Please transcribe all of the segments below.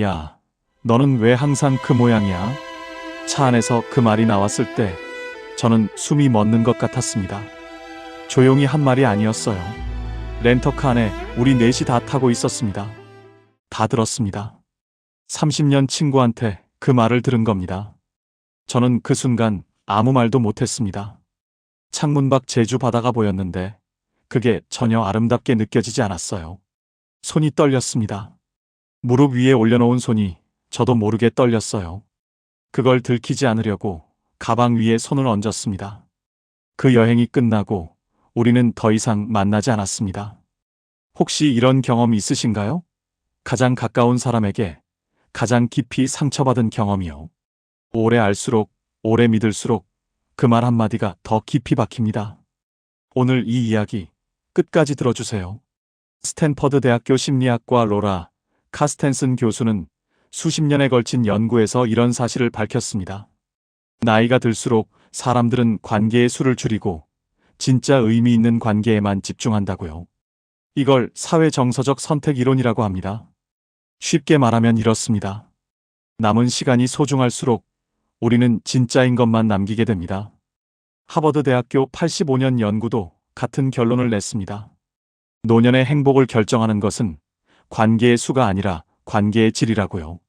야, 너는 왜 항상 그 모양이야? 차 안에서 그 말이 나왔을 때 저는 숨이 멎는 것 같았습니다. 조용히 한 말이 아니었어요. 렌터카 안에 우리 넷이 다 타고 있었습니다. 다 들었습니다. 30년 친구한테 그 말을 들은 겁니다. 저는 그 순간 아무 말도 못했습니다. 창문 밖 제주 바다가 보였는데 그게 전혀 아름답게 느껴지지 않았어요. 손이 떨렸습니다. 무릎 위에 올려놓은 손이 저도 모르게 떨렸어요. 그걸 들키지 않으려고 가방 위에 손을 얹었습니다. 그 여행이 끝나고 우리는 더 이상 만나지 않았습니다. 혹시 이런 경험 있으신가요? 가장 가까운 사람에게 가장 깊이 상처받은 경험이요. 오래 알수록, 오래 믿을수록 그 말 한마디가 더 깊이 박힙니다. 오늘 이 이야기 끝까지 들어주세요. 스탠퍼드 대학교 심리학과 로라 카스텐슨 교수는 수십 년에 걸친 연구에서 이런 사실을 밝혔습니다. 나이가 들수록 사람들은 관계의 수를 줄이고 진짜 의미 있는 관계에만 집중한다고요. 이걸 사회정서적 선택 이론이라고 합니다. 쉽게 말하면 이렇습니다. 남은 시간이 소중할수록 우리는 진짜인 것만 남기게 됩니다. 하버드 대학교 85년 연구도 같은 결론을 냈습니다. 노년의 행복을 결정하는 것은 관계의 수가 아니라 관계의 질이라고요.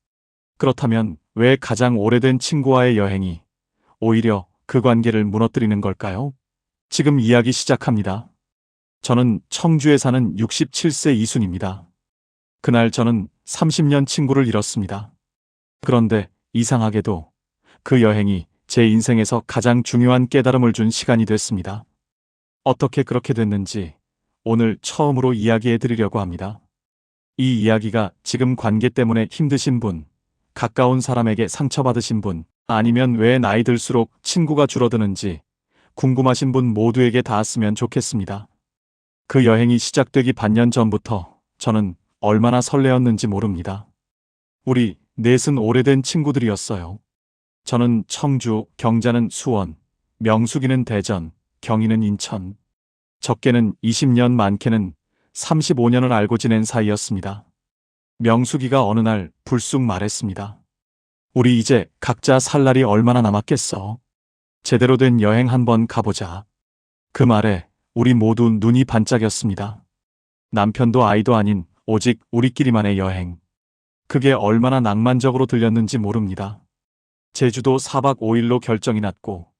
그렇다면 왜 가장 오래된 친구와의 여행이 오히려 그 관계를 무너뜨리는 걸까요? 지금 이야기 시작합니다. 저는 청주에 사는 67세 이순입니다. 그날 저는 30년 친구를 잃었습니다. 그런데 이상하게도 그 여행이 제 인생에서 가장 중요한 깨달음을 준 시간이 됐습니다. 어떻게 그렇게 됐는지 오늘 처음으로 이야기해 드리려고 합니다. 이 이야기가 지금 관계 때문에 힘드신 분, 가까운 사람에게 상처받으신 분, 아니면 왜 나이 들수록 친구가 줄어드는지 궁금하신 분 모두에게 닿았으면 좋겠습니다. 그 여행이 시작되기 반년 전부터 저는 얼마나 설레었는지 모릅니다. 우리 넷은 오래된 친구들이었어요. 저는 청주, 경자는 수원, 명숙이는 대전, 경희는 인천. 적게는 20년, 많게는 35년을 알고 지낸 사이였습니다. 명숙이가 어느 날 불쑥 말했습니다. 우리 이제 각자 살 날이 얼마나 남았겠어. 제대로 된 여행 한번 가보자. 그 말에 우리 모두 눈이 반짝였습니다. 남편도 아이도 아닌 오직 우리끼리만의 여행. 그게 얼마나 낭만적으로 들렸는지 모릅니다. 제주도 4박 5일로 결정이 났고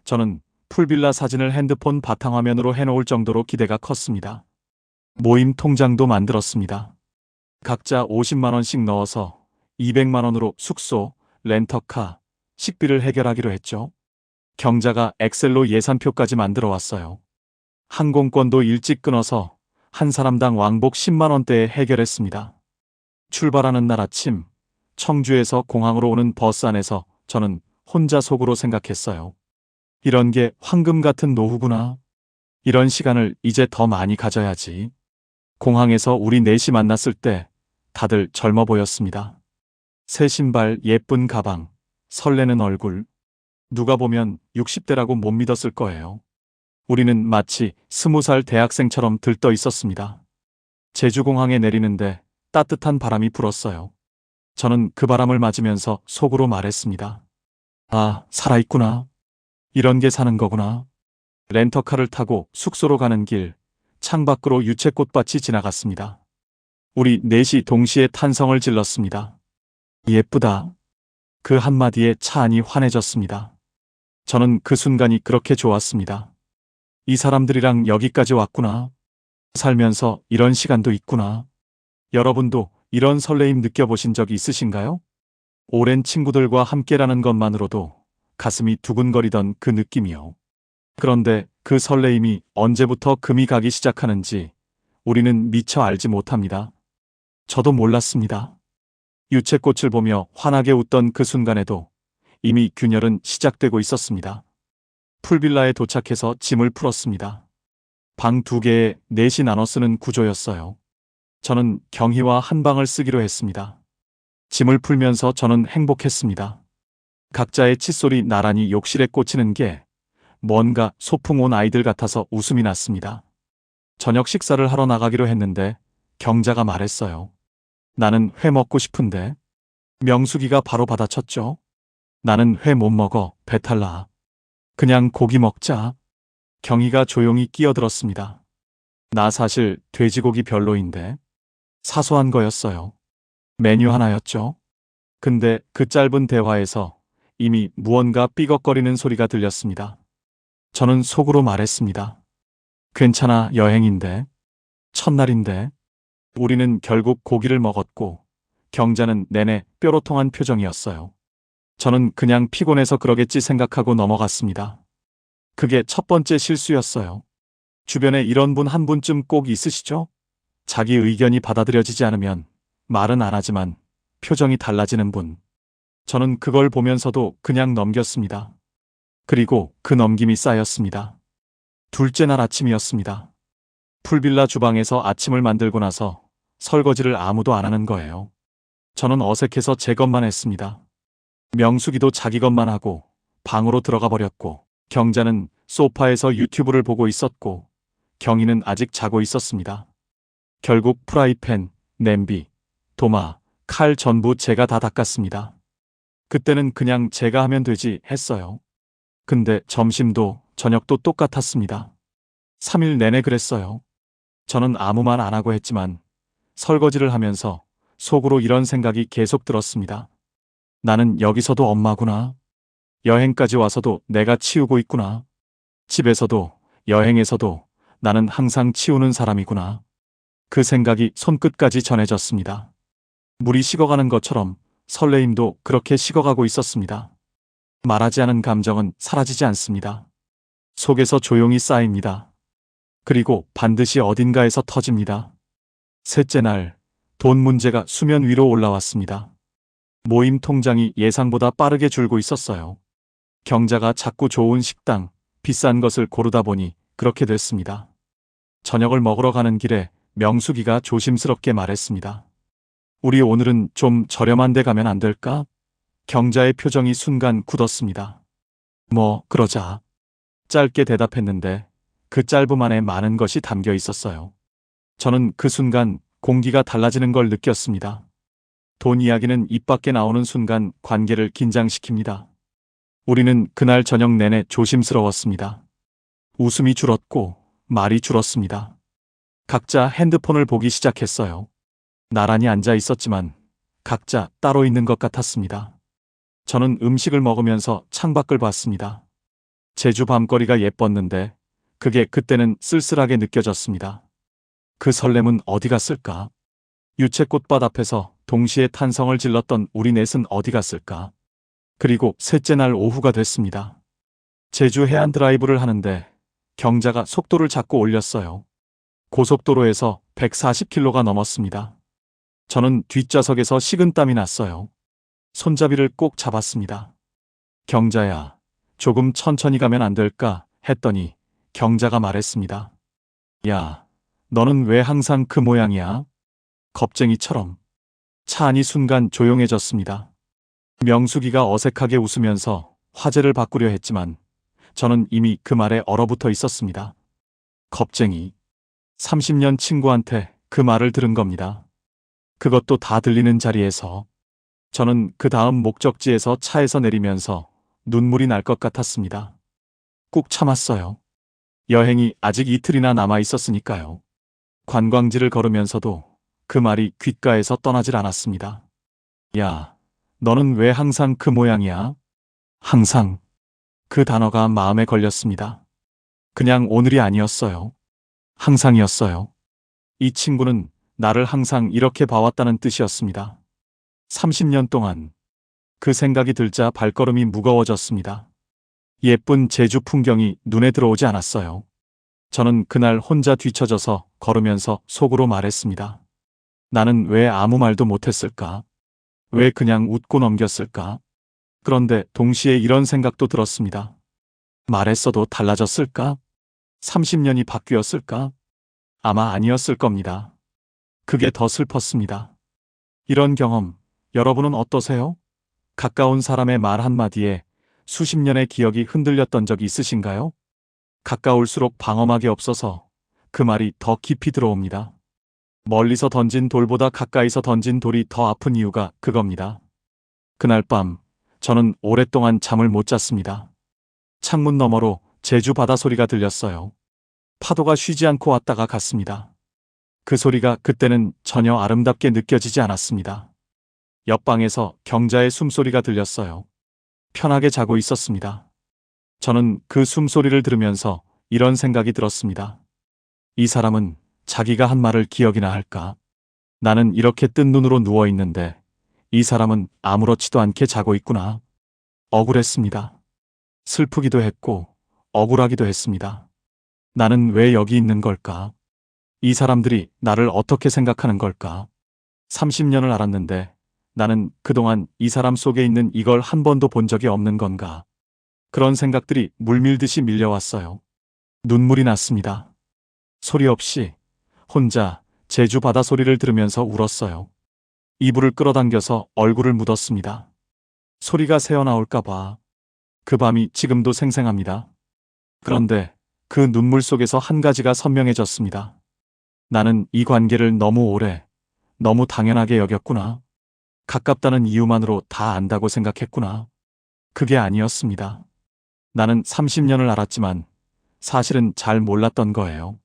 저는 풀빌라 사진을 핸드폰 바탕화면으로 해놓을 정도로 기대가 컸습니다. 모임 통장도 만들었습니다. 각자 50만 원씩 넣어서 200만 원으로 숙소, 렌터카, 식비를 해결하기로 했죠. 경자가 엑셀로 예산표까지 만들어 왔어요. 항공권도 일찍 끊어서 한 사람당 왕복 10만 원대에 해결했습니다. 출발하는 날 아침, 청주에서 공항으로 오는 버스 안에서 저는 혼자 속으로 생각했어요. 이런 게 황금 같은 노후구나. 이런 시간을 이제 더 많이 가져야지. 공항에서 우리 넷이 만났을 때 다들 젊어 보였습니다. 새 신발, 예쁜 가방, 설레는 얼굴. 누가 보면 60대라고 못 믿었을 거예요. 우리는 마치 20살 대학생처럼 들떠 있었습니다. 제주공항에 내리는데 따뜻한 바람이 불었어요. 저는 그 바람을 맞으면서 속으로 말했습니다. 아, 살아있구나. 이런 게 사는 거구나. 렌터카를 타고 숙소로 가는 길, 창밖으로 유채꽃밭이 지나갔습니다. 우리 넷이 동시에 탄성을 질렀습니다. 예쁘다. 그 한마디에 차 안이 환해졌습니다. 저는 그 순간이 그렇게 좋았습니다. 이 사람들이랑 여기까지 왔구나. 살면서 이런 시간도 있구나. 여러분도 이런 설레임 느껴보신 적이 있으신가요? 오랜 친구들과 함께라는 것만으로도 가슴이 두근거리던 그 느낌이요. 그런데 그 설레임이 언제부터 금이 가기 시작하는지 우리는 미처 알지 못합니다. 저도 몰랐습니다. 유채꽃을 보며 환하게 웃던 그 순간에도 이미 균열은 시작되고 있었습니다. 풀빌라에 도착해서 짐을 풀었습니다. 방 2개에 넷이 나눠 쓰는 구조였어요. 저는 경희와 한 방을 쓰기로 했습니다. 짐을 풀면서 저는 행복했습니다. 각자의 칫솔이 나란히 욕실에 꽂히는 게 뭔가 소풍 온 아이들 같아서 웃음이 났습니다. 저녁 식사를 하러 나가기로 했는데 경자가 말했어요. 나는 회 먹고 싶은데. 명숙이가 바로 받아쳤죠. 나는 회 못 먹어, 배탈 나. 그냥 고기 먹자. 경희가 조용히 끼어들었습니다. 나 사실 돼지고기 별로인데. 사소한 거였어요. 메뉴 하나였죠. 근데 그 짧은 대화에서 이미 무언가 삐걱거리는 소리가 들렸습니다. 저는 속으로 말했습니다. 괜찮아, 여행인데. 첫날인데. 우리는 결국 고기를 먹었고 경자는 내내 뾰로통한 표정이었어요. 저는 그냥 피곤해서 그러겠지 생각하고 넘어갔습니다. 그게 첫 번째 실수였어요. 주변에 이런 분 한 분쯤 꼭 있으시죠? 자기 의견이 받아들여지지 않으면 말은 안 하지만 표정이 달라지는 분. 저는 그걸 보면서도 그냥 넘겼습니다. 그리고 그 넘김이 쌓였습니다. 둘째 날 아침이었습니다. 풀빌라 주방에서 아침을 만들고 나서 설거지를 아무도 안 하는 거예요. 저는 어색해서 제 것만 했습니다. 명숙이도 자기 것만 하고 방으로 들어가 버렸고 경자는 소파에서 유튜브를 보고 있었고 경희는 아직 자고 있었습니다. 결국 프라이팬, 냄비, 도마, 칼 전부 제가 다 닦았습니다. 그때는 그냥 제가 하면 되지 했어요. 근데 점심도 저녁도 똑같았습니다. 3일 내내 그랬어요. 저는 아무 말 안 하고 했지만 설거지를 하면서 속으로 이런 생각이 계속 들었습니다. 나는 여기서도 엄마구나. 여행까지 와서도 내가 치우고 있구나. 집에서도 여행에서도 나는 항상 치우는 사람이구나. 그 생각이 손끝까지 전해졌습니다. 물이 식어가는 것처럼 설레임도 그렇게 식어가고 있었습니다. 말하지 않은 감정은 사라지지 않습니다. 속에서 조용히 쌓입니다. 그리고 반드시 어딘가에서 터집니다. 셋째 날, 돈 문제가 수면 위로 올라왔습니다. 모임 통장이 예상보다 빠르게 줄고 있었어요. 경자가 자꾸 좋은 식당, 비싼 것을 고르다 보니 그렇게 됐습니다. 저녁을 먹으러 가는 길에 명숙이가 조심스럽게 말했습니다. 우리 오늘은 좀 저렴한 데 가면 안 될까? 경자의 표정이 순간 굳었습니다. 뭐, 그러자. 짧게 대답했는데 그 짧음 안에 많은 것이 담겨 있었어요. 저는 그 순간 공기가 달라지는 걸 느꼈습니다. 돈 이야기는 입 밖에 나오는 순간 관계를 긴장시킵니다. 우리는 그날 저녁 내내 조심스러웠습니다. 웃음이 줄었고 말이 줄었습니다. 각자 핸드폰을 보기 시작했어요. 나란히 앉아 있었지만 각자 따로 있는 것 같았습니다. 저는 음식을 먹으면서 창밖을 봤습니다. 제주 밤거리가 예뻤는데 그게 그때는 쓸쓸하게 느껴졌습니다. 그 설렘은 어디 갔을까? 유채꽃밭 앞에서 동시에 탄성을 질렀던 우리 넷은 어디 갔을까? 그리고 셋째 날 오후가 됐습니다. 제주 해안 드라이브를 하는데 경자가 속도를 자꾸 올렸어요. 고속도로에서 140km가 넘었습니다. 저는 뒷좌석에서 식은땀이 났어요. 손잡이를 꼭 잡았습니다. 경자야, 조금 천천히 가면 안 될까? 했더니 경자가 말했습니다. 야, 너는 왜 항상 그 모양이야? 겁쟁이처럼. 차 안이 순간 조용해졌습니다. 명숙이가 어색하게 웃으면서 화제를 바꾸려 했지만 저는 이미 그 말에 얼어붙어 있었습니다. 겁쟁이. 30년 친구한테 그 말을 들은 겁니다. 그것도 다 들리는 자리에서. 저는 그 다음 목적지에서 차에서 내리면서 눈물이 날 것 같았습니다. 꾹 참았어요. 여행이 아직 이틀이나 남아 있었으니까요. 관광지를 걸으면서도 그 말이 귓가에서 떠나질 않았습니다. 야, 너는 왜 항상 그 모양이야? 항상. 그 단어가 마음에 걸렸습니다. 그냥 오늘이 아니었어요. 항상이었어요. 이 친구는 나를 항상 이렇게 봐왔다는 뜻이었습니다. 30년 동안. 그 생각이 들자 발걸음이 무거워졌습니다. 예쁜 제주 풍경이 눈에 들어오지 않았어요. 저는 그날 혼자 뒤처져서 걸으면서 속으로 말했습니다. 나는 왜 아무 말도 못했을까? 왜 그냥 웃고 넘겼을까? 그런데 동시에 이런 생각도 들었습니다. 말했어도 달라졌을까? 30년이 바뀌었을까? 아마 아니었을 겁니다. 그게 더 슬펐습니다. 이런 경험, 여러분은 어떠세요? 가까운 사람의 말 한마디에 수십 년의 기억이 흔들렸던 적이 있으신가요? 가까울수록 방어막이 없어서 그 말이 더 깊이 들어옵니다. 멀리서 던진 돌보다 가까이서 던진 돌이 더 아픈 이유가 그겁니다. 그날 밤 저는 오랫동안 잠을 못 잤습니다. 창문 너머로 제주 바다 소리가 들렸어요. 파도가 쉬지 않고 왔다가 갔습니다. 그 소리가 그때는 전혀 아름답게 느껴지지 않았습니다. 옆방에서 경자의 숨소리가 들렸어요. 편하게 자고 있었습니다. 저는 그 숨소리를 들으면서 이런 생각이 들었습니다. 이 사람은 자기가 한 말을 기억이나 할까? 나는 이렇게 뜬 눈으로 누워 있는데 이 사람은 아무렇지도 않게 자고 있구나. 억울했습니다. 슬프기도 했고 억울하기도 했습니다. 나는 왜 여기 있는 걸까? 이 사람들이 나를 어떻게 생각하는 걸까? 30년을 알았는데 나는 그동안 이 사람 속에 있는 이걸 한 번도 본 적이 없는 건가? 그런 생각들이 물밀듯이 밀려왔어요. 눈물이 났습니다. 소리 없이 혼자 제주 바다 소리를 들으면서 울었어요. 이불을 끌어당겨서 얼굴을 묻었습니다. 소리가 새어나올까봐. 그 밤이 지금도 생생합니다. 그런데 그 눈물 속에서 한 가지가 선명해졌습니다. 나는 이 관계를 너무 오래, 너무 당연하게 여겼구나. 가깝다는 이유만으로 다 안다고 생각했구나. 그게 아니었습니다. 나는 30년을 알았지만 사실은 잘 몰랐던 거예요.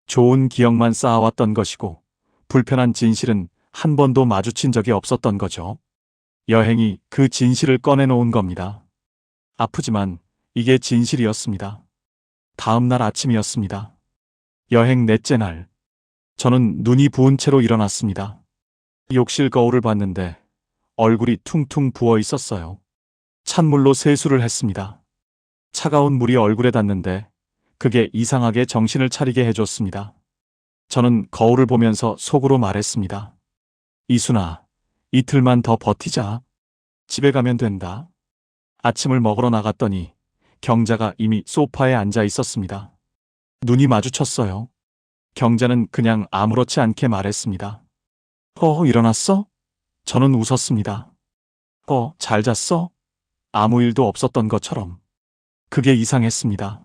좋은 기억만 쌓아왔던 것이고 불편한 진실은 한 번도 마주친 적이 없었던 거죠. 여행이 그 진실을 꺼내놓은 겁니다. 아프지만 이게 진실이었습니다. 다음 날 아침이었습니다. 여행 넷째 날. 저는 눈이 부은 채로 일어났습니다. 욕실 거울을 봤는데 얼굴이 퉁퉁 부어 있었어요. 찬물로 세수를 했습니다. 차가운 물이 얼굴에 닿는데 그게 이상하게 정신을 차리게 해줬습니다. 저는 거울을 보면서 속으로 말했습니다. 이순아, 이틀만 더 버티자. 집에 가면 된다. 아침을 먹으러 나갔더니 경자가 이미 소파에 앉아 있었습니다. 눈이 마주쳤어요. 경자는 그냥 아무렇지 않게 말했습니다. 일어났어? 저는 웃었습니다. 잘 잤어? 아무 일도 없었던 것처럼. 그게 이상했습니다.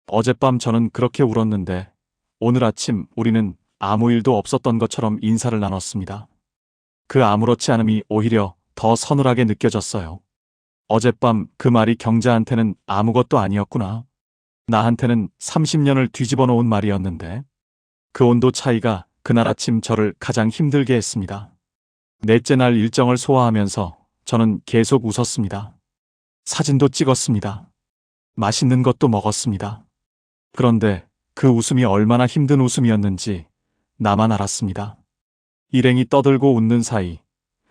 어젯밤 저는 그렇게 울었는데 오늘 아침 우리는 아무 일도 없었던 것처럼 인사를 나눴습니다. 그 아무렇지 않음이 오히려 더 서늘하게 느껴졌어요. 어젯밤 그 말이 경자한테는 아무것도 아니었구나. 나한테는 30년을 뒤집어 놓은 말이었는데 그 온도 차이가 그날 아침 저를 가장 힘들게 했습니다. 넷째 날 일정을 소화하면서 저는 계속 웃었습니다. 사진도 찍었습니다. 맛있는 것도 먹었습니다. 그런데 그 웃음이 얼마나 힘든 웃음이었는지 나만 알았습니다. 일행이 떠들고 웃는 사이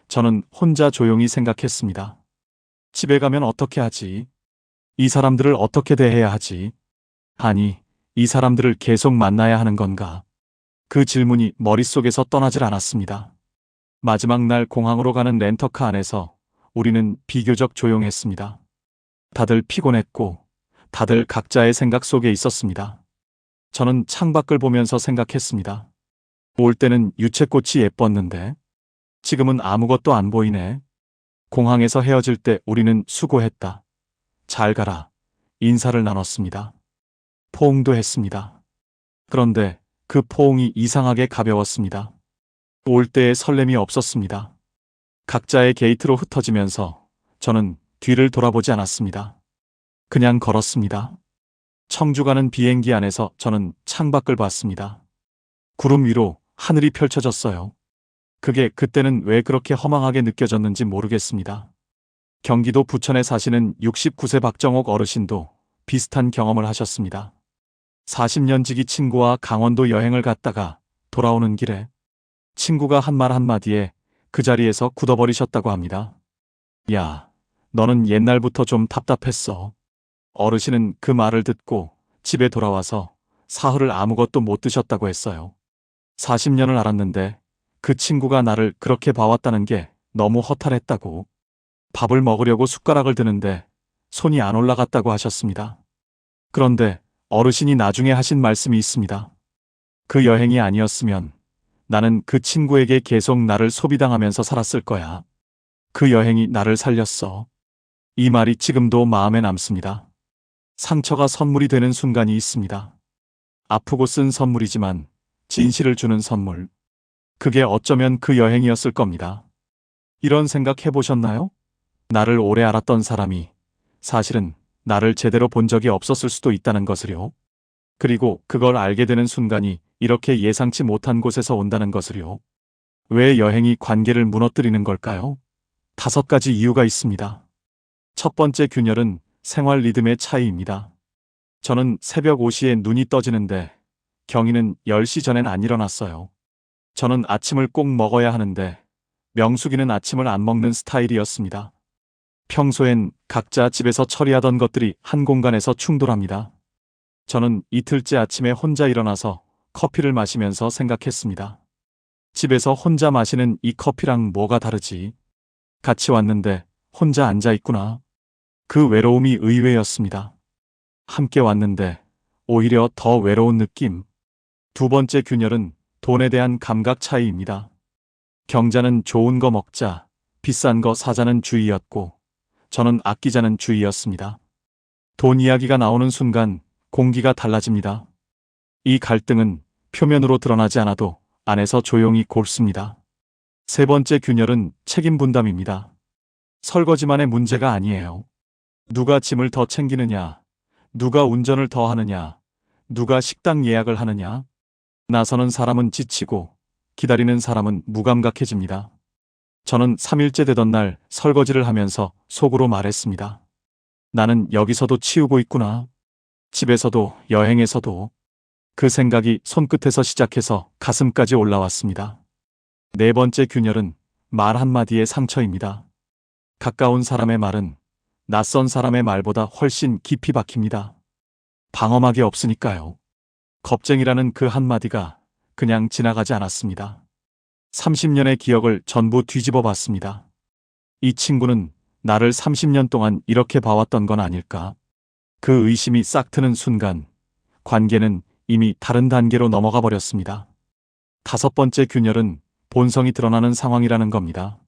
저는 혼자 조용히 생각했습니다. 집에 가면 어떻게 하지? 이 사람들을 어떻게 대해야 하지? 아니, 이 사람들을 계속 만나야 하는 건가? 그 질문이 머릿속에서 떠나질 않았습니다. 마지막 날 공항으로 가는 렌터카 안에서 우리는 비교적 조용했습니다. 다들 피곤했고 다들 각자의 생각 속에 있었습니다. 저는 창밖을 보면서 생각했습니다. 올 때는 유채꽃이 예뻤는데 지금은 아무것도 안 보이네. 공항에서 헤어질 때 우리는 수고했다. 잘 가라. 인사를 나눴습니다. 포옹도 했습니다. 그런데 그 포옹이 이상하게 가벼웠습니다. 올 때의 설렘이 없었습니다. 각자의 게이트로 흩어지면서 저는 뒤를 돌아보지 않았습니다. 그냥 걸었습니다. 청주 가는 비행기 안에서 저는 창밖을 봤습니다. 구름 위로 하늘이 펼쳐졌어요. 그게 그때는 왜 그렇게 허망하게 느껴졌는지 모르겠습니다. 경기도 부천에 사시는 69세 박정옥 어르신도 비슷한 경험을 하셨습니다. 40년 지기 친구와 강원도 여행을 갔다가 돌아오는 길에 친구가 한 말 한마디에 그 자리에서 굳어버리셨다고 합니다. 야, 너는 옛날부터 좀 답답했어. 어르신은 그 말을 듣고 집에 돌아와서 사흘을 아무것도 못 드셨다고 했어요. 40년을 알았는데 그 친구가 나를 그렇게 봐왔다는 게 너무 허탈했다고. 밥을 먹으려고 숟가락을 드는데 손이 안 올라갔다고 하셨습니다. 그런데 어르신이 나중에 하신 말씀이 있습니다. 그 여행이 아니었으면 나는 그 친구에게 계속 나를 소비당하면서 살았을 거야. 그 여행이 나를 살렸어. 이 말이 지금도 마음에 남습니다. 상처가 선물이 되는 순간이 있습니다. 아프고 쓴 선물이지만 진실을 주는 선물. 그게 어쩌면 그 여행이었을 겁니다. 이런 생각 해보셨나요? 나를 오래 알았던 사람이 사실은 나를 제대로 본 적이 없었을 수도 있다는 것을요. 그리고 그걸 알게 되는 순간이 이렇게 예상치 못한 곳에서 온다는 것을요. 왜 여행이 관계를 무너뜨리는 걸까요? 5가지 이유가 있습니다. 첫 번째 균열은 생활 리듬의 차이입니다. 저는 새벽 5시에 눈이 떠지는데 경희는 10시 전엔 안 일어났어요. 저는 아침을 꼭 먹어야 하는데 명숙이는 아침을 안 먹는 스타일이었습니다. 평소엔 각자 집에서 처리하던 것들이 한 공간에서 충돌합니다. 저는 이틀째 아침에 혼자 일어나서 커피를 마시면서 생각했습니다. 집에서 혼자 마시는 이 커피랑 뭐가 다르지? 같이 왔는데 혼자 앉아 있구나. 그 외로움이 의외였습니다. 함께 왔는데 오히려 더 외로운 느낌. 두 번째 균열은 돈에 대한 감각 차이입니다. 경자는 좋은 거 먹자, 비싼 거 사자는 주의였고, 저는 아끼자는 주의였습니다. 돈 이야기가 나오는 순간 공기가 달라집니다. 이 갈등은 표면으로 드러나지 않아도 안에서 조용히 곪습니다. 세 번째 균열은 책임 분담입니다. 설거지만의 문제가 아니에요. 누가 짐을 더 챙기느냐, 누가 운전을 더 하느냐, 누가 식당 예약을 하느냐. 나서는 사람은 지치고 기다리는 사람은 무감각해집니다. 저는 3일째 되던 날 설거지를 하면서 속으로 말했습니다. 나는 여기서도 치우고 있구나. 집에서도 여행에서도. 그 생각이 손끝에서 시작해서 가슴까지 올라왔습니다. 네 번째 균열은 말 한마디의 상처입니다. 가까운 사람의 말은 낯선 사람의 말보다 훨씬 깊이 박힙니다. 방어막이 없으니까요. 겁쟁이라는 그 한마디가 그냥 지나가지 않았습니다. 30년의 기억을 전부 뒤집어 봤습니다. 이 친구는 나를 30년 동안 이렇게 봐왔던 건 아닐까? 그 의심이 싹 트는 순간 관계는 이미 다른 단계로 넘어가 버렸습니다. 5번째 균열은 본성이 드러나는 상황이라는 겁니다.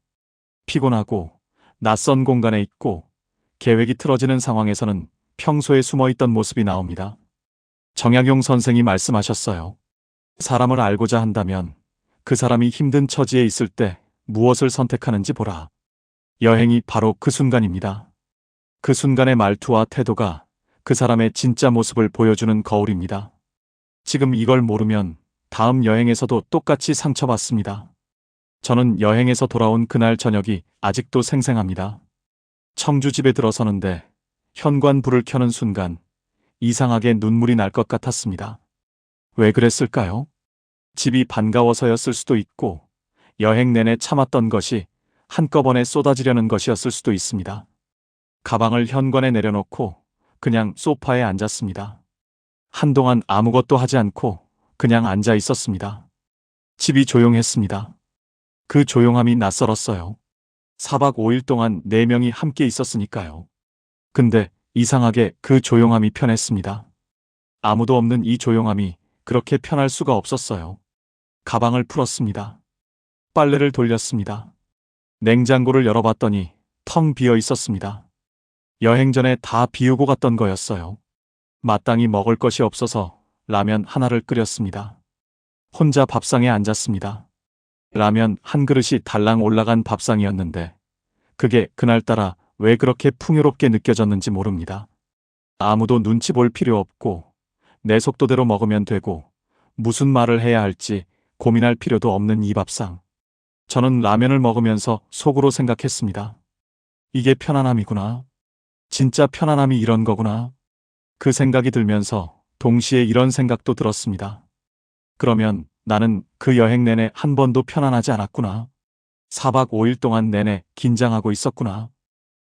피곤하고 낯선 공간에 있고 계획이 틀어지는 상황에서는 평소에 숨어있던 모습이 나옵니다. 정약용 선생이 말씀하셨어요. 사람을 알고자 한다면 그 사람이 힘든 처지에 있을 때 무엇을 선택하는지 보라. 여행이 바로 그 순간입니다. 그 순간의 말투와 태도가 그 사람의 진짜 모습을 보여주는 거울입니다. 지금 이걸 모르면 다음 여행에서도 똑같이 상처받습니다. 저는 여행에서 돌아온 그날 저녁이 아직도 생생합니다. 청주집에 들어서는데 현관 불을 켜는 순간 이상하게 눈물이 날 것 같았습니다. 왜 그랬을까요? 집이 반가워서였을 수도 있고 여행 내내 참았던 것이 한꺼번에 쏟아지려는 것이었을 수도 있습니다. 가방을 현관에 내려놓고 그냥 소파에 앉았습니다. 한동안 아무것도 하지 않고 그냥 앉아 있었습니다. 집이 조용했습니다. 그 조용함이 낯설었어요. 4박 5일 동안 4명이 함께 있었으니까요. 근데 이상하게 그 조용함이 편했습니다. 아무도 없는 이 조용함이 그렇게 편할 수가 없었어요. 가방을 풀었습니다. 빨래를 돌렸습니다. 냉장고를 열어봤더니 텅 비어 있었습니다. 여행 전에 다 비우고 갔던 거였어요. 마땅히 먹을 것이 없어서 라면 하나를 끓였습니다. 혼자 밥상에 앉았습니다. 라면 한 그릇이 달랑 올라간 밥상이었는데 그게 그날따라 왜 그렇게 풍요롭게 느껴졌는지 모릅니다. 아무도 눈치 볼 필요 없고 내 속도대로 먹으면 되고 무슨 말을 해야 할지 고민할 필요도 없는 이 밥상. 저는 라면을 먹으면서 속으로 생각했습니다. 이게 편안함이구나. 진짜 편안함이 이런 거구나. 그 생각이 들면서 동시에 이런 생각도 들었습니다. 그러면 나는 그 여행 내내 한 번도 편안하지 않았구나. 4박 5일 동안 내내 긴장하고 있었구나.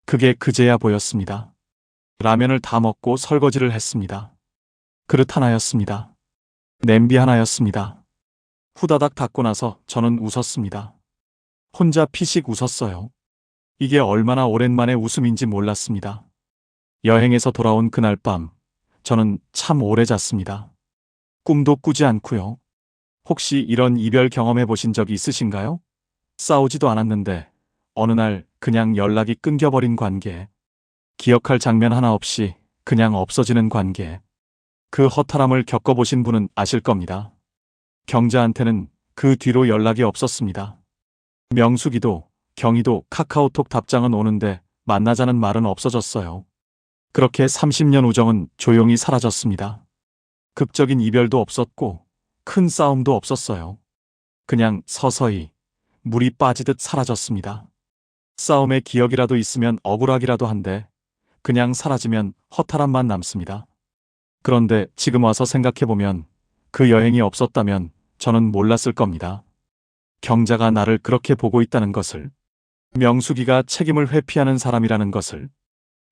그게 그제야 보였습니다. 라면을 다 먹고 설거지를 했습니다. 그릇 하나였습니다. 냄비 하나였습니다. 후다닥 닦고 나서 저는 웃었습니다. 혼자 피식 웃었어요. 이게 얼마나 오랜만에 웃음인지 몰랐습니다. 여행에서 돌아온 그날 밤, 저는 참 오래 잤습니다. 꿈도 꾸지 않고요. 혹시 이런 이별 경험해 보신 적이 있으신가요? 싸우지도 않았는데 어느 날 그냥 연락이 끊겨버린 관계. 기억할 장면 하나 없이 그냥 없어지는 관계. 그 허탈함을 겪어보신 분은 아실 겁니다. 경자한테는 그 뒤로 연락이 없었습니다. 명숙이도 경희도 카카오톡 답장은 오는데 만나자는 말은 없어졌어요. 그렇게 30년 우정은 조용히 사라졌습니다. 극적인 이별도 없었고 큰 싸움도 없었어요. 그냥 서서히 물이 빠지듯 사라졌습니다. 싸움의 기억이라도 있으면 억울하기라도 한데 그냥 사라지면 허탈함만 남습니다. 그런데 지금 와서 생각해보면 그 여행이 없었다면 저는 몰랐을 겁니다. 경자가 나를 그렇게 보고 있다는 것을, 명숙이가 책임을 회피하는 사람이라는 것을,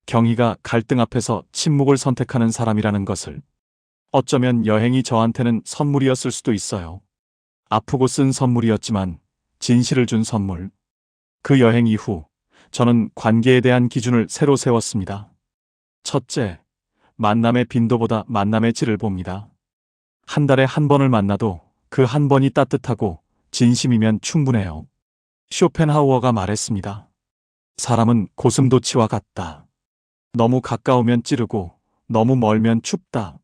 경희가 갈등 앞에서 침묵을 선택하는 사람이라는 것을. 어쩌면 여행이 저한테는 선물이었을 수도 있어요. 아프고 쓴 선물이었지만 진실을 준 선물. 그 여행 이후 저는 관계에 대한 기준을 새로 세웠습니다. 첫째, 만남의 빈도보다 만남의 질을 봅니다. 한 달에 한 번을 만나도 그 한 번이 따뜻하고 진심이면 충분해요. 쇼펜하우어가 말했습니다. 사람은 고슴도치와 같다. 너무 가까우면 찌르고 너무 멀면 춥다.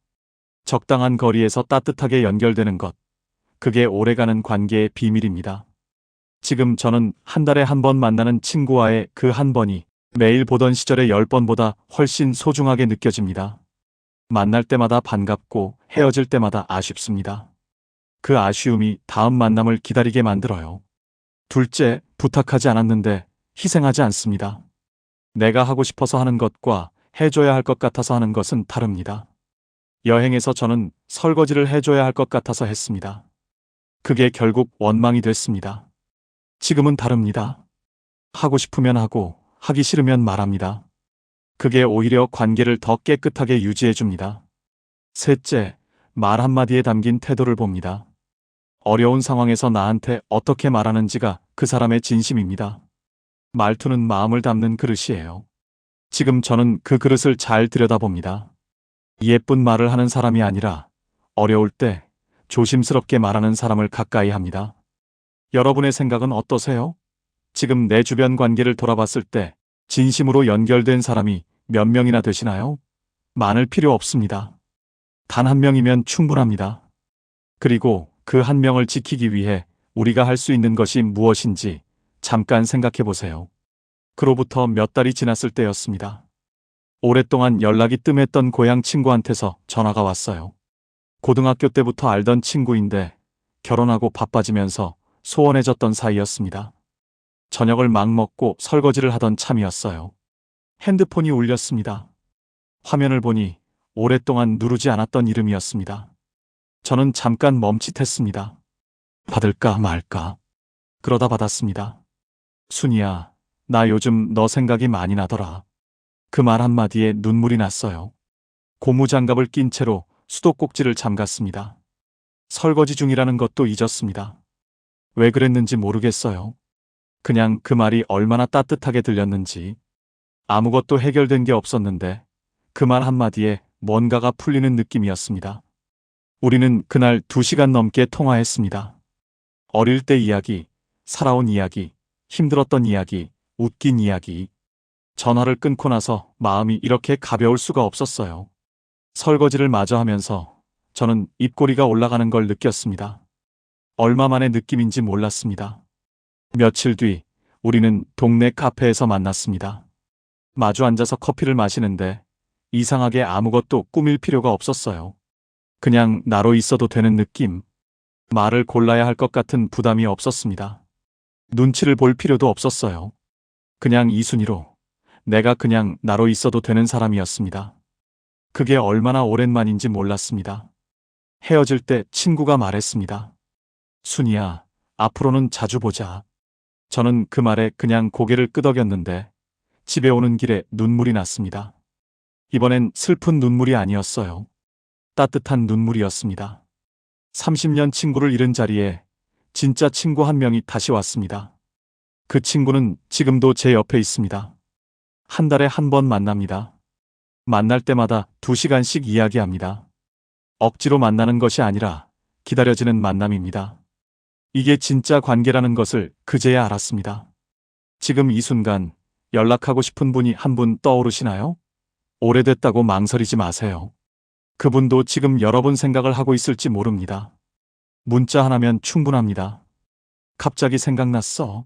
적당한 거리에서 따뜻하게 연결되는 것. 그게 오래가는 관계의 비밀입니다. 지금 저는 한 달에 한 번 만나는 친구와의 그 한 번이 매일 보던 시절의 10번보다 훨씬 소중하게 느껴집니다. 만날 때마다 반갑고 헤어질 때마다 아쉽습니다. 그 아쉬움이 다음 만남을 기다리게 만들어요. 둘째, 부탁하지 않았는데 희생하지 않습니다. 내가 하고 싶어서 하는 것과 해줘야 할 것 같아서 하는 것은 다릅니다. 여행에서 저는 설거지를 해줘야 할 것 같아서 했습니다. 그게 결국 원망이 됐습니다. 지금은 다릅니다. 하고 싶으면 하고 하기 싫으면 말합니다. 그게 오히려 관계를 더 깨끗하게 유지해줍니다. 셋째, 말 한마디에 담긴 태도를 봅니다. 어려운 상황에서 나한테 어떻게 말하는지가 그 사람의 진심입니다. 말투는 마음을 담는 그릇이에요. 지금 저는 그 그릇을 잘 들여다봅니다. 예쁜 말을 하는 사람이 아니라 어려울 때 조심스럽게 말하는 사람을 가까이 합니다. 여러분의 생각은 어떠세요? 지금 내 주변 관계를 돌아봤을 때 진심으로 연결된 사람이 몇 명이나 되시나요? 많을 필요 없습니다. 단 한 명이면 충분합니다. 그리고 그 한 명을 지키기 위해 우리가 할 수 있는 것이 무엇인지 잠깐 생각해 보세요. 그로부터 몇 달이 지났을 때였습니다. 오랫동안 연락이 뜸했던 고향 친구한테서 전화가 왔어요. 고등학교 때부터 알던 친구인데 결혼하고 바빠지면서 소원해졌던 사이였습니다. 저녁을 막 먹고 설거지를 하던 참이었어요. 핸드폰이 울렸습니다. 화면을 보니 오랫동안 누르지 않았던 이름이었습니다. 저는 잠깐 멈칫했습니다. 받을까 말까. 그러다 받았습니다. 순이야, 나 요즘 너 생각이 많이 나더라. 그 말 한마디에 눈물이 났어요. 고무장갑을 낀 채로 수도꼭지를 잠갔습니다. 설거지 중이라는 것도 잊었습니다. 왜 그랬는지 모르겠어요. 그냥 그 말이 얼마나 따뜻하게 들렸는지. 아무것도 해결된 게 없었는데 그 말 한마디에 뭔가가 풀리는 느낌이었습니다. 우리는 그날 2시간 넘게 통화했습니다. 어릴 때 이야기, 살아온 이야기, 힘들었던 이야기, 웃긴 이야기. 전화를 끊고 나서 마음이 이렇게 가벼울 수가 없었어요. 설거지를 마저 하면서 저는 입꼬리가 올라가는 걸 느꼈습니다. 얼마 만의 느낌인지 몰랐습니다. 며칠 뒤 우리는 동네 카페에서 만났습니다. 마주 앉아서 커피를 마시는데 이상하게 아무것도 꾸밀 필요가 없었어요. 그냥 나로 있어도 되는 느낌. 말을 골라야 할 것 같은 부담이 없었습니다. 눈치를 볼 필요도 없었어요. 그냥 이순이로 내가 그냥 나로 있어도 되는 사람이었습니다. 그게 얼마나 오랜만인지 몰랐습니다. 헤어질 때 친구가 말했습니다. 순이야, 앞으로는 자주 보자. 저는 그 말에 그냥 고개를 끄덕였는데 집에 오는 길에 눈물이 났습니다. 이번엔 슬픈 눈물이 아니었어요. 따뜻한 눈물이었습니다. 30년 친구를 잃은 자리에 진짜 친구 한 명이 다시 왔습니다. 그 친구는 지금도 제 옆에 있습니다. 한 달에 한 번 만납니다. 만날 때마다 2시간씩 이야기합니다. 억지로 만나는 것이 아니라 기다려지는 만남입니다. 이게 진짜 관계라는 것을 그제야 알았습니다. 지금 이 순간 연락하고 싶은 분이 한 분 떠오르시나요? 오래됐다고 망설이지 마세요. 그분도 지금 여러분 생각을 하고 있을지 모릅니다. 문자 하나면 충분합니다. 갑자기 생각났어.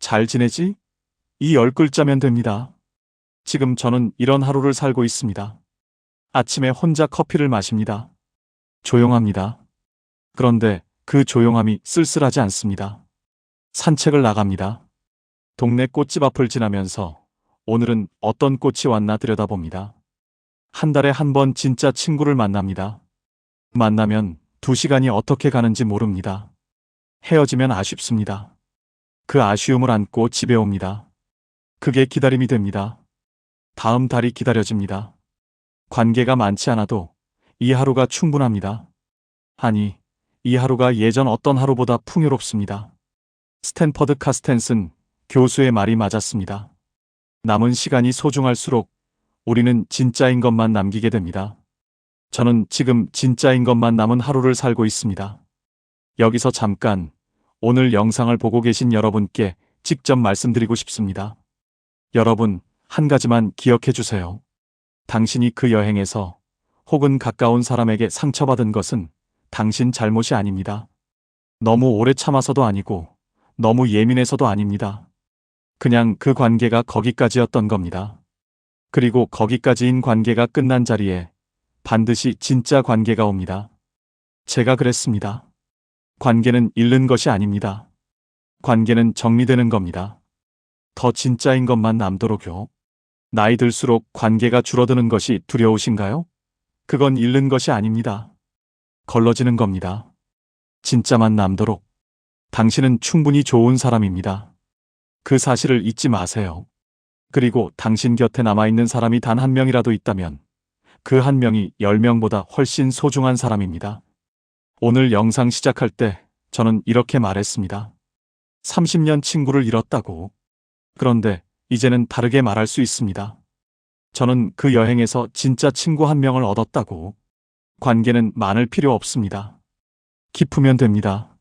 잘 지내지? 이 10글자면 됩니다. 지금 저는 이런 하루를 살고 있습니다. 아침에 혼자 커피를 마십니다. 조용합니다. 그런데 그 조용함이 쓸쓸하지 않습니다. 산책을 나갑니다. 동네 꽃집 앞을 지나면서 오늘은 어떤 꽃이 왔나 들여다봅니다. 한 달에 한 번 진짜 친구를 만납니다. 만나면 2시간이 어떻게 가는지 모릅니다. 헤어지면 아쉽습니다. 그 아쉬움을 안고 집에 옵니다. 그게 기다림이 됩니다. 다음 달이 기다려집니다. 관계가 많지 않아도 이 하루가 충분합니다. 아니, 이 하루가 예전 어떤 하루보다 풍요롭습니다. 스탠퍼드 카스텐슨 교수의 말이 맞았습니다. 남은 시간이 소중할수록 우리는 진짜인 것만 남기게 됩니다. 저는 지금 진짜인 것만 남은 하루를 살고 있습니다. 여기서 잠깐 오늘 영상을 보고 계신 여러분께 직접 말씀드리고 싶습니다. 여러분, 한 가지만 기억해 주세요. 당신이 그 여행에서 혹은 가까운 사람에게 상처받은 것은 당신 잘못이 아닙니다. 너무 오래 참아서도 아니고 너무 예민해서도 아닙니다. 그냥 그 관계가 거기까지였던 겁니다. 그리고 거기까지인 관계가 끝난 자리에 반드시 진짜 관계가 옵니다. 제가 그랬습니다. 관계는 잃는 것이 아닙니다. 관계는 정리되는 겁니다. 더 진짜인 것만 남도록요. 나이 들수록 관계가 줄어드는 것이 두려우신가요? 그건 잃는 것이 아닙니다. 걸러지는 겁니다. 진짜만 남도록. 당신은 충분히 좋은 사람입니다. 그 사실을 잊지 마세요. 그리고 당신 곁에 남아있는 사람이 단 한 명이라도 있다면 그 한 명이 10명보다 훨씬 소중한 사람입니다. 오늘 영상 시작할 때 저는 이렇게 말했습니다. 30년 친구를 잃었다고. 그런데 이제는 다르게 말할 수 있습니다. 저는 그 여행에서 진짜 친구 한 명을 얻었다고. 관계는 많을 필요 없습니다. 깊으면 됩니다.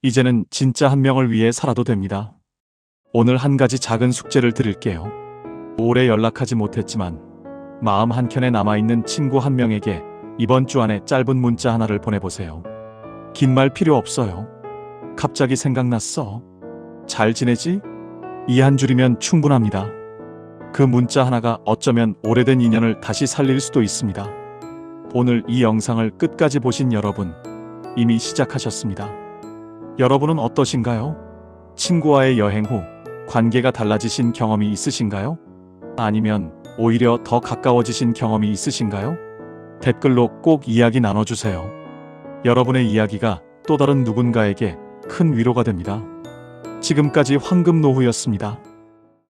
이제는 진짜 한 명을 위해 살아도 됩니다. 오늘 한 가지 작은 숙제를 드릴게요. 오래 연락하지 못했지만 마음 한켠에 남아있는 친구 한 명에게 이번 주 안에 짧은 문자 하나를 보내보세요. 긴 말 필요 없어요. 갑자기 생각났어. 잘 지내지? 이 한 줄이면 충분합니다. 그 문자 하나가 어쩌면 오래된 인연을 다시 살릴 수도 있습니다. 오늘 이 영상을 끝까지 보신 여러분, 이미 시작하셨습니다. 여러분은 어떠신가요? 친구와의 여행 후 관계가 달라지신 경험이 있으신가요? 아니면 오히려 더 가까워지신 경험이 있으신가요? 댓글로 꼭 이야기 나눠주세요. 여러분의 이야기가 또 다른 누군가에게 큰 위로가 됩니다. 지금까지 황금노후였습니다.